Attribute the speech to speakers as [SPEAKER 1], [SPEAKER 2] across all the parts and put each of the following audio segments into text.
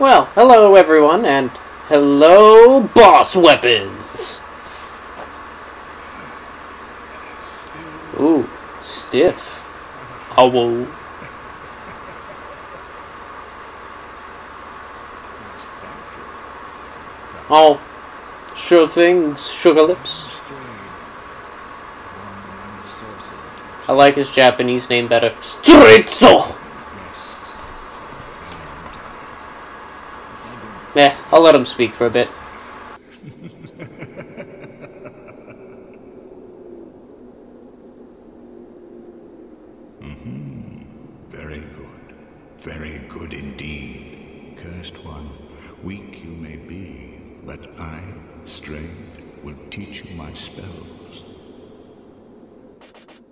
[SPEAKER 1] Well, hello everyone, and hello boss weapons! Ooh, stiff. Owl. Oh, sure thing, sugar lips. I like his Japanese name better. Strizzo! Yeah, I'll let him speak for a bit.
[SPEAKER 2] Very good. Very good indeed. Cursed one, weak you may be, but I, Strayed, will teach you my spells.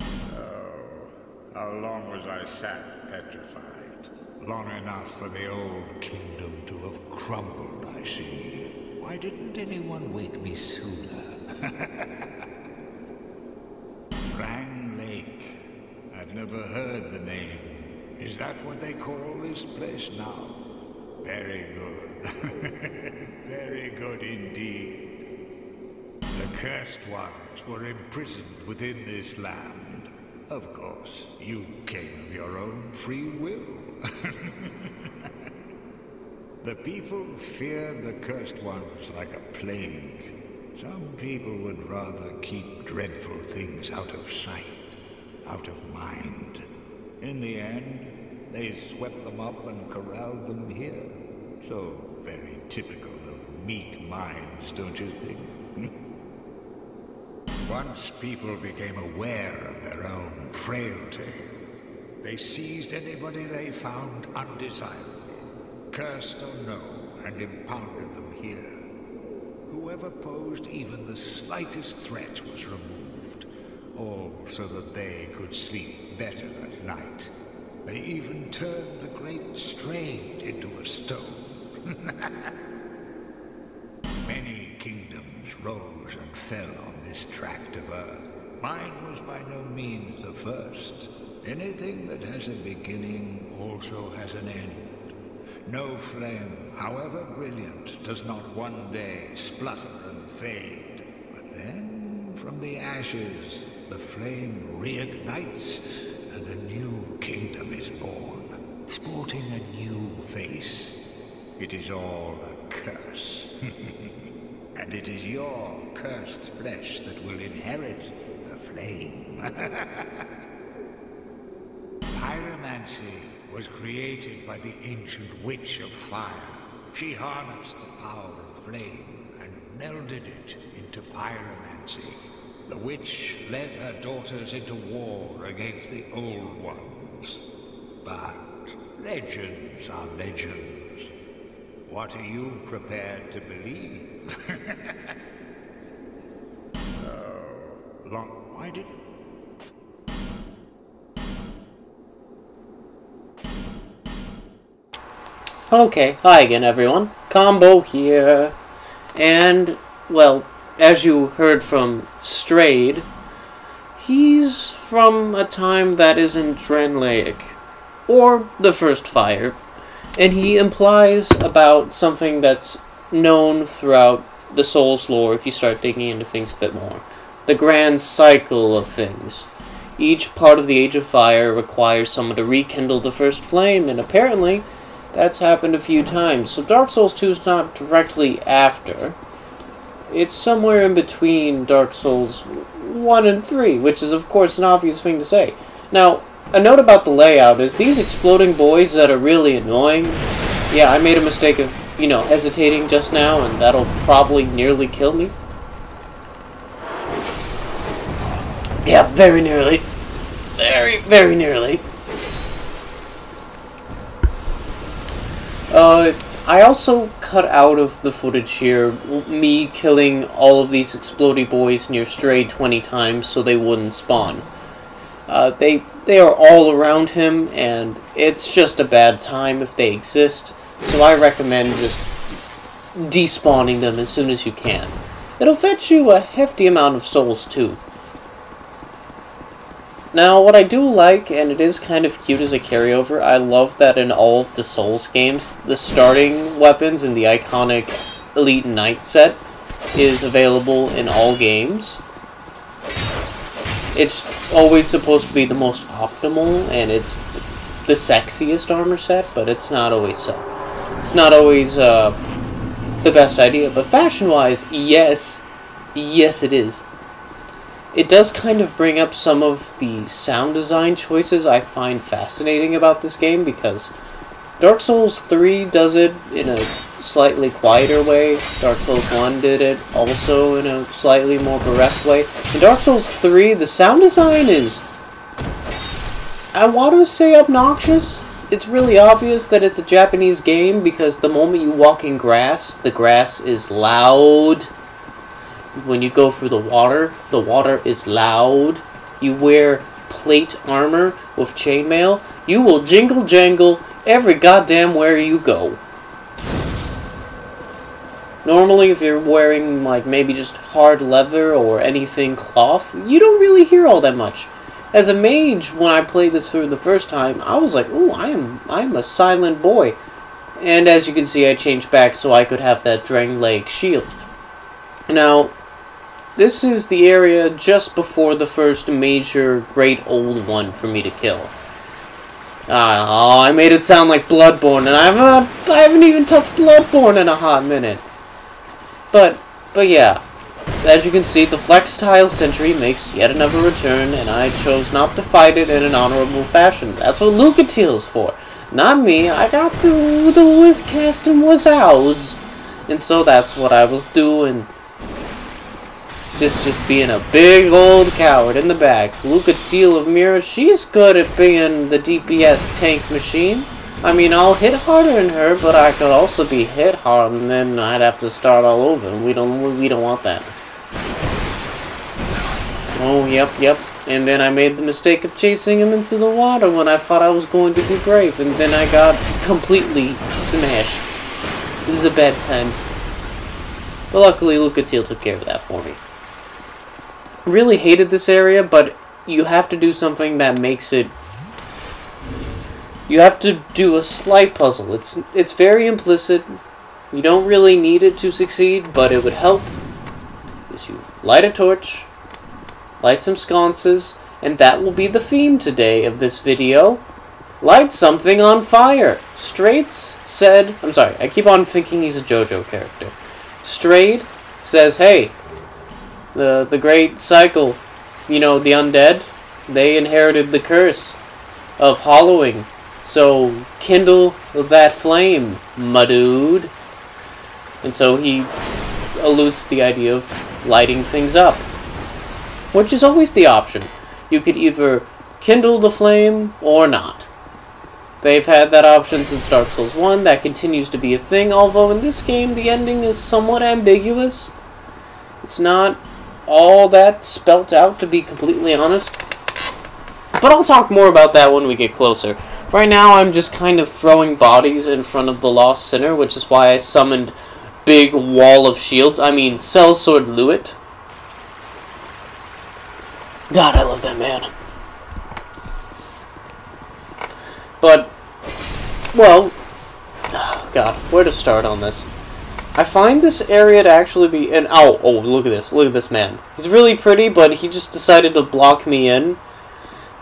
[SPEAKER 2] Oh, how long was I sat petrified? Long enough for the old kingdom to have crumbled, I see. Why didn't anyone wake me sooner? Rang Lake. I've never heard the name. Is that what they call this place now? Very good. Very good indeed. The cursed ones were imprisoned within this land. Of course, you came of your own free will. The people feared the cursed ones like a plague. Some people would rather keep dreadful things out of sight, out of mind. In the end, they swept them up and corralled them here. So very typical of meek minds, don't you think? Once people became aware of their own frailty, they seized anybody they found undesirable, cursed or no, and impounded them here. Whoever posed even the slightest threat was removed, all so that they could sleep better at night. They even turned the great Strayed into a stone. Many kingdoms rose and fell on this tract of earth. Mine was by no means the first. Anything that has a beginning also has an end. No flame, however brilliant, does not one day splutter and fade. But then, from the ashes, the flame reignites, and a new kingdom is born, sporting a new face. It is all a curse. And it is your cursed flesh that will inherit the flame. Pyromancy was created by the ancient witch of fire. She harnessed the power of flame and melded it into pyromancy. The witch led her daughters into war against the old ones. But legends are legends. What are you prepared to believe? Why did...
[SPEAKER 1] Okay, hi again everyone. Combo here. And, well, as you heard from Strayed, he's from a time that isn't Drenlaic, or the First Fire, and he implies about something that's known throughout the Souls lore if you start digging into things a bit more. The grand cycle of things. Each part of the Age of Fire requires someone to rekindle the first flame, and apparently that's happened a few times. So Dark Souls 2 is not directly after. It's somewhere in between Dark Souls 1 and 3, which is of course an obvious thing to say. Now, a note about the layout is these exploding boys that are really annoying. Yeah, I made a mistake of, hesitating just now, and that'll probably nearly kill me. Yeah, very nearly. Very, very nearly. I also cut out of the footage here me killing all of these explodey boys near Stray 20 times so they wouldn't spawn. They are all around him, and it's just a bad time if they exist, so I recommend just despawning them as soon as you can. It'll fetch you a hefty amount of souls too. Now, what I do like, and it is kind of cute as a carryover, I love that in all of the Souls games, the starting weapons in the iconic Elite Knight set is available in all games. It's always supposed to be the most optimal, and it's the sexiest armor set, but it's not always so. It's not always the best idea, but fashion-wise, yes, it is. It does kind of bring up some of the sound design choices I find fascinating about this game, because Dark Souls 3 does it in a slightly quieter way. Dark Souls 1 did it also in a slightly more bereft way. In Dark Souls 3, the sound design is, I want to say, obnoxious. It's really obvious that it's a Japanese game, because the moment you walk in grass, the grass is loud. When you go through the water is loud. You wear plate armor with chainmail, you will jingle jangle every goddamn where you go. Normally, if you're wearing, like, maybe just hard leather or anything cloth, you don't really hear all that much. As a mage, when I played this through the first time, I was like, ooh, I'm a silent boy. And as you can see, I changed back so I could have that Drang Leg shield. Now, this is the area just before the first major great old one for me to kill. Oh, I made it sound like Bloodborne, and I haven't even touched Bloodborne in a hot minute. But yeah, as you can see, the Flextile Sentry makes yet another return, and I chose not to fight it in an honorable fashion. That's what Lucatiel's for. Not me. I got the Wizcast and Wazows. And so that's what I was doing. Just being a big old coward in the back. Lucatiel of Mira, she's good at being the DPS tank machine. I mean, I'll hit harder than her, but I could also be hit hard, and then I'd have to start all over. And we don't want that. Oh, yep. And then I made the mistake of chasing him into the water when I thought I was going to be brave, and then I got completely smashed. This is a bad time. But luckily, Lucatiel took care of that for me. Really hated this area, but you have to do something that makes it. You have to do a slight puzzle. It's very implicit. You don't really need it to succeed, but it would help. Is you light a torch, light some sconces, and that will be the theme today of this video. Light something on fire. Straits said, I'm sorry, I keep on thinking he's a JoJo character. Strayed says, hey, the great cycle, you know, the undead, they inherited the curse of hollowing. So kindle that flame, my dude. And so he alludes to the idea of lighting things up, which is always the option. You could either kindle the flame or not. They've had that option since Dark Souls 1. That continues to be a thing, although in this game the ending is somewhat ambiguous. It's not all that spelt out, to be completely honest. But I'll talk more about that when we get closer. Right now I'm just kind of throwing bodies in front of the Lost Sinner, which is why I summoned Big Wall of Shields. I mean, Sellsword Luit. God, I love that man. But, well, oh God, where to start on this? I find this area to actually be an oh, look at this man. He's really pretty, but he just decided to block me in,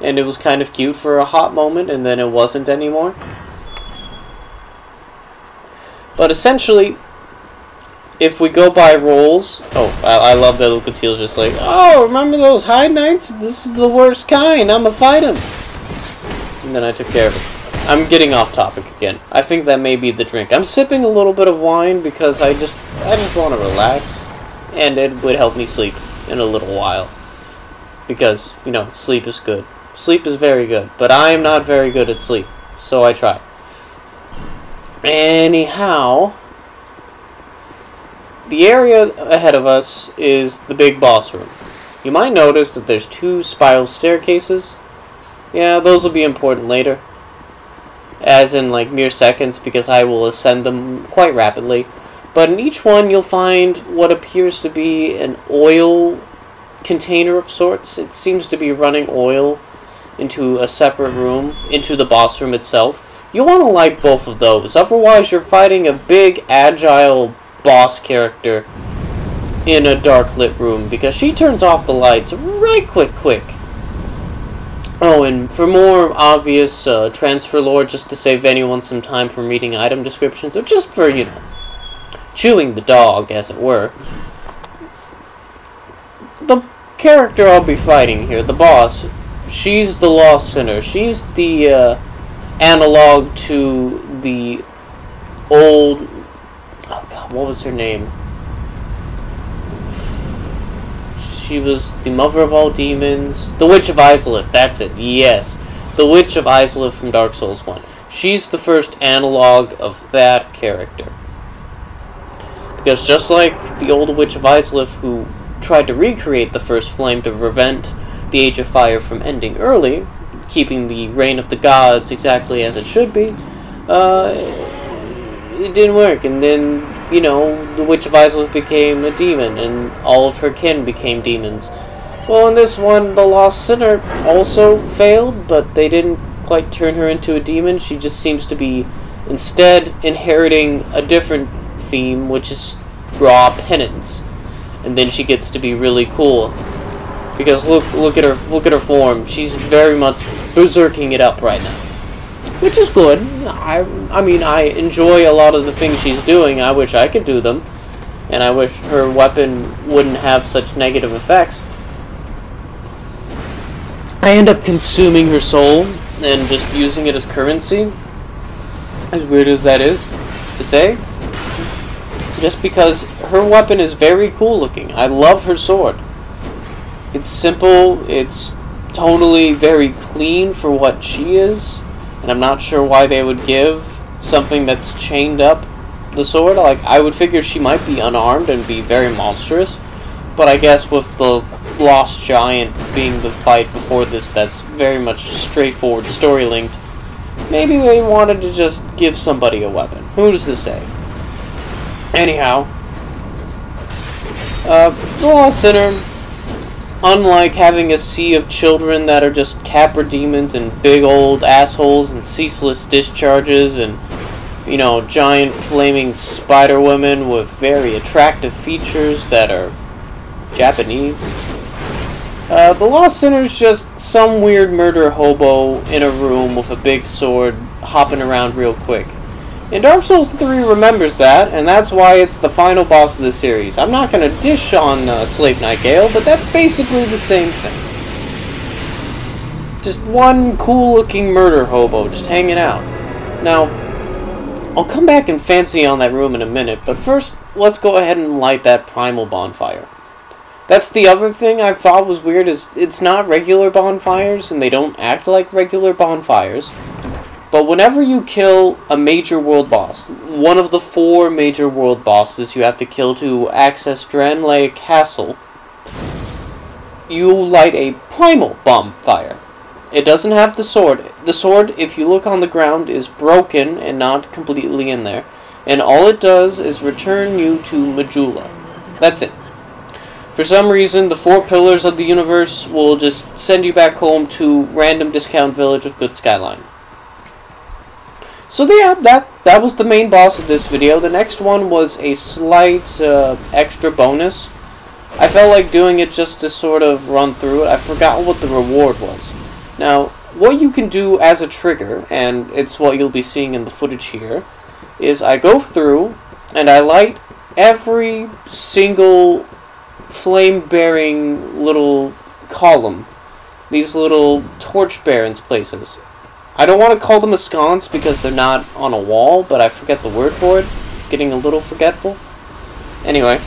[SPEAKER 1] and it was kind of cute for a hot moment, and then it wasn't anymore. But essentially, if we go by roles, I love that Lucatiel's just like, oh, remember those high knights? This is the worst kind. I'ma fight him. And then I took care of it. I'm getting off topic again. I think that may be the drink. I'm sipping a little bit of wine because I just want to relax, and it would help me sleep in a little while. Because, you know, sleep is good. Sleep is very good, but I am not very good at sleep, so I try. Anyhow, the area ahead of us is the big boss room. You might notice that there's 2 spiral staircases. Yeah, those will be important later. As in, like, mere seconds, because I will ascend them quite rapidly. But in each one, you'll find what appears to be an oil container of sorts. It seems to be running oil. into a separate room, into the boss room itself. You want to light both of those, otherwise you're fighting a big, agile boss character in a dark lit room, because she turns off the lights right quick. Oh, and for more obvious transfer lore, just to save anyone some time from reading item descriptions, or just for, you know, chewing the dog, as it were, the character I'll be fighting here, the boss, she's the Lost Sinner. She's the analog to the old... Oh god, what was her name? She was the mother of all demons. The Witch of Izalith, that's it, yes. The Witch of Izalith from Dark Souls 1. She's the first analog of that character. Because just like the old Witch of Izalith, who tried to recreate the first flame to prevent the Age of Fire from ending early, keeping the reign of the gods exactly as it should be, it didn't work, and then, you know, the Witch of Izalith became a demon, and all of her kin became demons. Well, in this one, the Lost Sinner also failed, but they didn't quite turn her into a demon. She just seems to be instead inheriting a different theme, which is raw penance. And then she gets to be really cool. Because look at her form. She's very much berserking it up right now. Which is good. I mean, I enjoy a lot of the things she's doing. I wish I could do them. And I wish her weapon wouldn't have such negative effects. I end up consuming her soul and just using it as currency. As weird as that is to say. Just because her weapon is very cool looking. I love her sword. It's simple. It's totally very clean for what she is. And I'm not sure why they would give something that's chained up the sword. Like, I would figure she might be unarmed and be very monstrous. But I guess with the Lost Giant being the fight before this, that's very much straightforward story linked. Maybe they wanted to just give somebody a weapon. Who's to say? Anyhow, the Lost Sinner, unlike having a sea of children that are just Capra demons and big old assholes and ceaseless discharges and, you know, giant flaming spider women with very attractive features that are Japanese, the Lost Sinner's just some weird murder hobo in a room with a big sword hopping around real quick. And Dark Souls 3 remembers that, and that's why it's the final boss of the series. I'm not going to dish on Slave Nightingale, but that's basically the same thing. Just one cool-looking murder hobo just hanging out. Now, I'll come back and fancy on that room in a minute, but first, let's go ahead and light that primal bonfire. That's the other thing I thought was weird, is it's not regular bonfires, and they don't act like regular bonfires. But whenever you kill a major world boss, one of the 4 major world bosses you have to kill to access Dranley Castle, you light a primal bonfire. It doesn't have the sword. The sword, if you look on the ground, is broken and not completely in there. And all it does is return you to Majula. That's it. For some reason, the 4 pillars of the universe will just send you back home to random discount village with good skyline. So yeah, that was the main boss of this video. The next one was a slight extra bonus. I felt like doing it just to sort of run through it. I forgot what the reward was. Now, what you can do as a trigger, and it's what you'll be seeing in the footage here, is I go through and I light every single flame-bearing little column. These little torch-bearings places. I don't want to call them a sconce because they're not on a wall, but I forget the word for it. Getting a little forgetful. Anyway,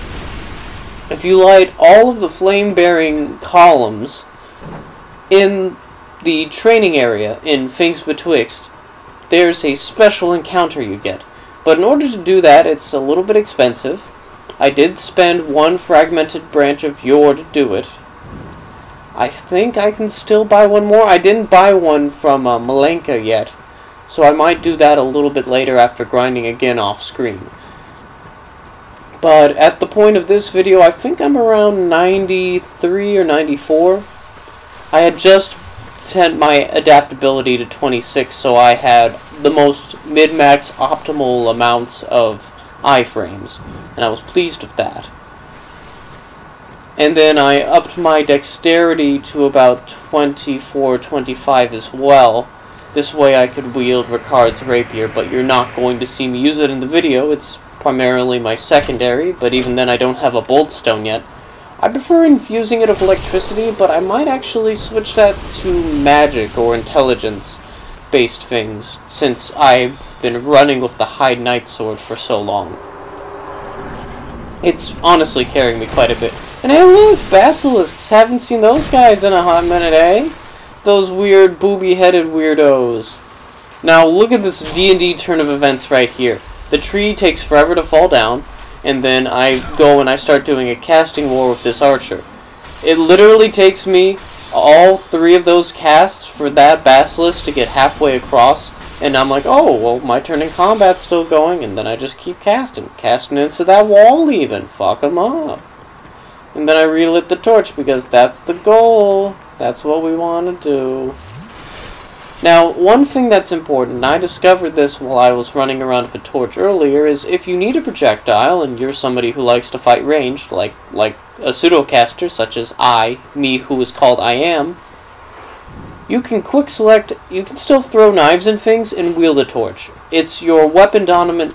[SPEAKER 1] if you light all of the flame-bearing columns in the training area in Things Betwixt, there's a special encounter you get. But in order to do that, it's a little bit expensive. I did spend 1 fragmented branch of yore to do it. I think I can still buy 1 more. I didn't buy one from Malenka yet, so I might do that a little bit later after grinding again off screen. But at the point of this video, I think I'm around 93 or 94. I had just set my adaptability to 26, so I had the most mid-max optimal amounts of iframes, and I was pleased with that. And then I upped my dexterity to about 24, 25 as well. This way I could wield Ricard's rapier, but you're not going to see me use it in the video. It's primarily my secondary, but even then I don't have a bolt stone yet. I prefer infusing it with electricity, but I might actually switch that to magic or intelligence-based things, since I've been running with the High Knight Sword for so long. It's honestly carrying me quite a bit. And hey look, basilisks, haven't seen those guys in a hot minute, eh? Those weird booby-headed weirdos. Now look at this D&D turn of events right here. The tree takes forever to fall down, and then I go and I start doing a casting war with this archer. It literally takes me all 3 of those casts for that basilisk to get halfway across, and I'm like, oh, well, my turn in combat's still going, and then I just keep casting into that wall even, fuck 'em up. And then I relit the torch because that's the goal. That's what we want to do. Now, one thing that's important, and I discovered this while I was running around with a torch earlier, is if you need a projectile and you're somebody who likes to fight ranged, like a pseudocaster such as me who is called I am, you can quick select, you can still throw knives and things and wield a torch. It's your weapon dominant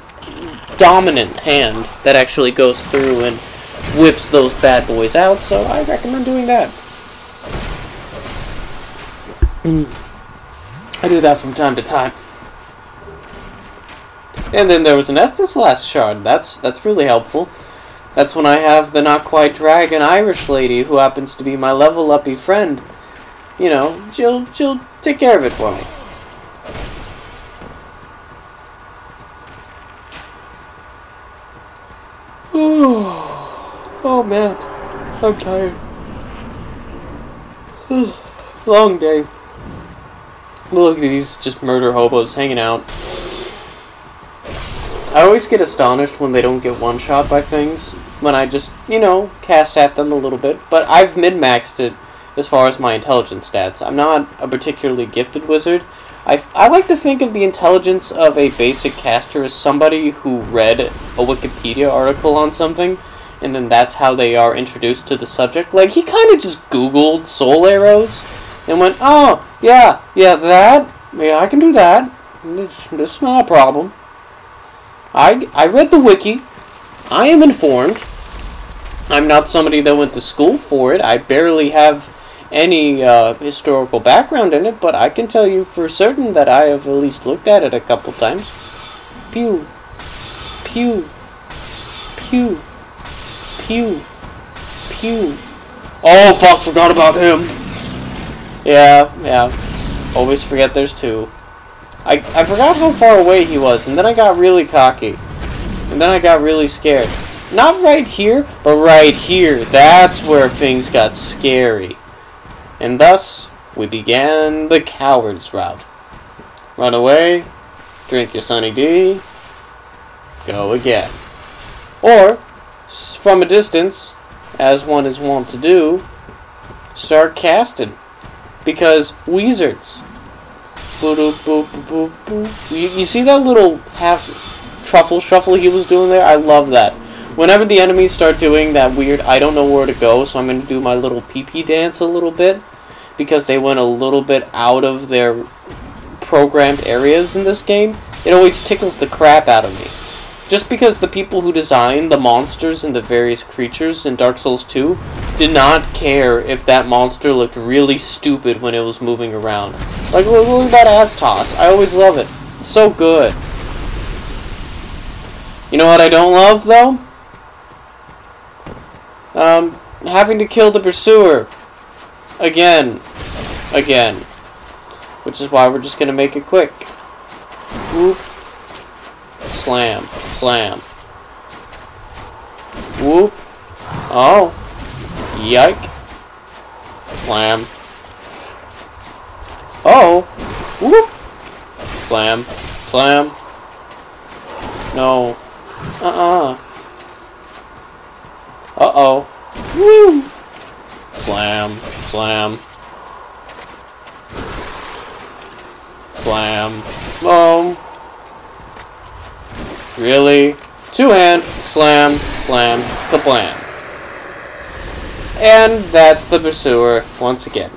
[SPEAKER 1] hand that actually goes through and whips those bad boys out, so I recommend doing that. I do that from time to time. And then there was an Estus Flask shard. That's really helpful. That's when I have the not quite dragon Irish lady who happens to be my level uppy friend. You know, she'll take care of it for me. Oh man, I'm tired. Long day. Look at these just murder hobos hanging out. I always get astonished when they don't get one-shot by things, when I just, you know, cast at them a little bit, but I've min-maxed it as far as my intelligence stats. I'm not a particularly gifted wizard. I like to think of the intelligence of a basic caster as somebody who read a Wikipedia article on something, and then that's how they are introduced to the subject. Like, he kind of just Googled soul arrows, and went, oh, yeah, that, yeah, I can do that. It's not a problem. I read the wiki. I am informed. I'm not somebody that went to school for it. I barely have any historical background in it, but I can tell you for certain that I have at least looked at it a couple times. Pew. Pew. Pew. Pew. Pew. Oh, fuck, forgot about him. Yeah. Always forget there's 2. I forgot how far away he was, and then I got really cocky. And then I got really scared. Not right here, but right here. That's where things got scary. And thus, we began the coward's route. Run away, drink your Sunny D, go again. Or, from a distance, as one is wont to do, start casting. Because wizards. You see that little half truffle shuffle he was doing there? I love that. Whenever the enemies start doing that weird, I don't know where to go, so I'm going to do my little pee-pee dance a little bit, because they went a little bit out of their programmed areas in this game. It always tickles the crap out of me. Just because the people who designed the monsters and the various creatures in Dark Souls 2 did not care if that monster looked really stupid when it was moving around. Like, look at that ass toss. I always love it. It's so good. You know what I don't love, though? Having to kill the pursuer. Again. Which is why we're just gonna make it quick. Whoop. Slam. Slam. Whoop. Oh. Yike. Slam. Oh. Whoop. Slam. Slam. No. Uh-oh. Woo. Slam. Slam. slam. Boom. Really? Two-hand, slam, slam, kablam. And that's the Pursuer once again.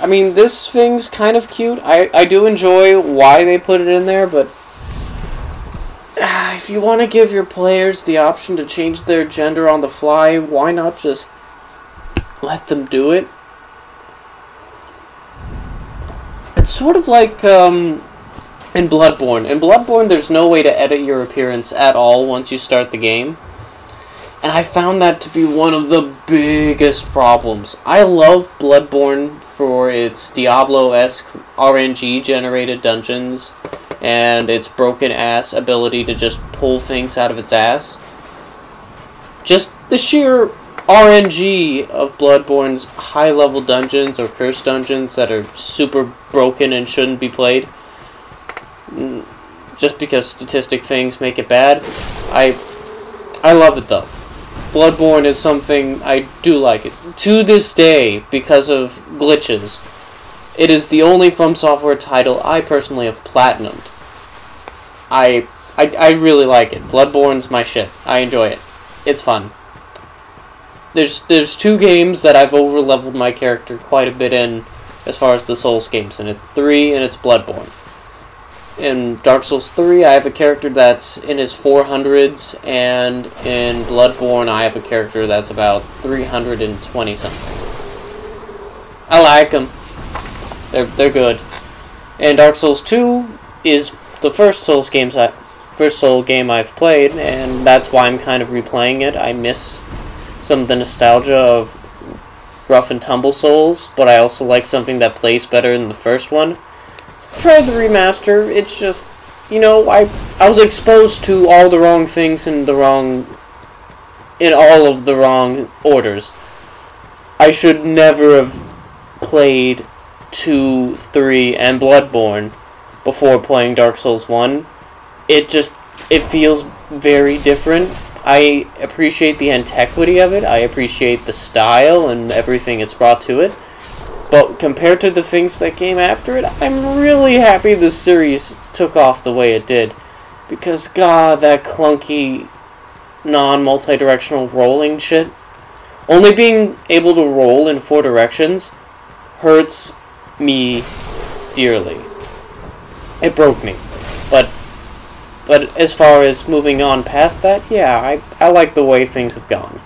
[SPEAKER 1] I mean, this thing's kind of cute. I do enjoy why they put it in there, but if you want to give your players the option to change their gender on the fly, why not just let them do it? It's sort of like in Bloodborne. In Bloodborne, there's no way to edit your appearance at all once you start the game. And I found that to be one of the biggest problems. I love Bloodborne for its Diablo-esque RNG-generated dungeons and its broken-ass ability to just pull things out of its ass. Just the sheer RNG of Bloodborne's high-level dungeons or cursed dungeons that are super broken and shouldn't be played. Just because statistic things make it bad. I love it though. Bloodborne is something I do like it. To this day, because of glitches, it is the only From Software title I personally have platinumed. I really like it. Bloodborne's my shit. I enjoy it. It's fun. There's two games that I've over-leveled my character quite a bit in as far as the Souls games, and it's 3 and it's Bloodborne. In Dark Souls 3, I have a character that's in his 400s, and in Bloodborne, I have a character that's about 320-something. I like them. They're good. And Dark Souls 2 is the first Soul game I've played, and that's why I'm kind of replaying it. I miss some of the nostalgia of rough and tumble Souls, but I also like something that plays better than the first one. Tried the remaster. It's just, you know, I was exposed to all the wrong things in all of the wrong orders. I should never have played 2, 3, and Bloodborne before playing Dark Souls 1. It feels very different. I appreciate the antiquity of it. I appreciate the style and everything it's brought to it. But compared to the things that came after it, I'm really happy this series took off the way it did. Because, god, that clunky, non-multi-directional rolling shit. Only being able to roll in 4 directions hurts me dearly. It broke me. But as far as moving on past that, yeah, I like the way things have gone.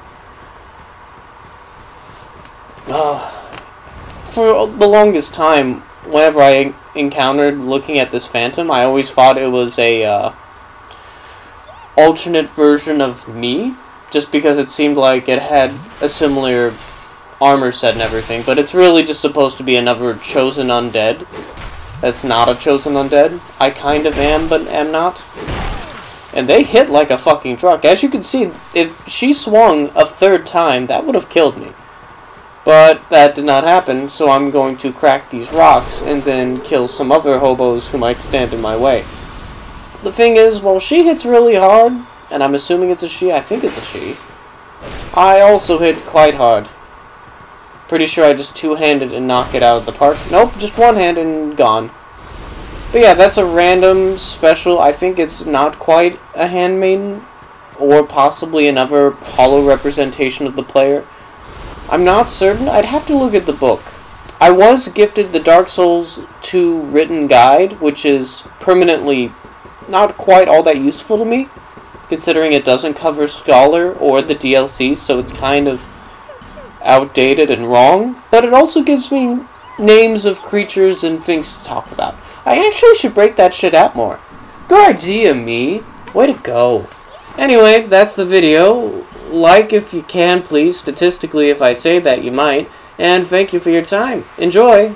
[SPEAKER 1] For the longest time, whenever I encountered looking at this Phantom, I always thought it was a alternate version of me, just because it seemed like it had a similar armor set and everything, but it's really just supposed to be another chosen undead. That's not a chosen undead. I kind of am, but am not. And they hit like a fucking truck. As you can see, if she swung a 3rd time, that would have killed me. But that did not happen, so I'm going to crack these rocks and then kill some other hobos who might stand in my way. The thing is, while she hits really hard, and I'm assuming it's a she, I think it's a she, I also hit quite hard. Pretty sure I just two-handed and knock it out of the park. Nope, just one-handed and gone. But yeah, that's a random special. I think it's not quite a handmaiden, or possibly another hollow representation of the player. I'm not certain. I'd have to look at the book. I was gifted the Dark Souls 2 written guide, which is permanently not quite all that useful to me, considering it doesn't cover Scholar or the DLCs, so it's kind of outdated and wrong. But it also gives me names of creatures and things to talk about. I actually should break that shit out more. Good idea, me. Way to go. Anyway, that's the video. Like if you can, please. Statistically, if I say that, you might. And thank you for your time. Enjoy!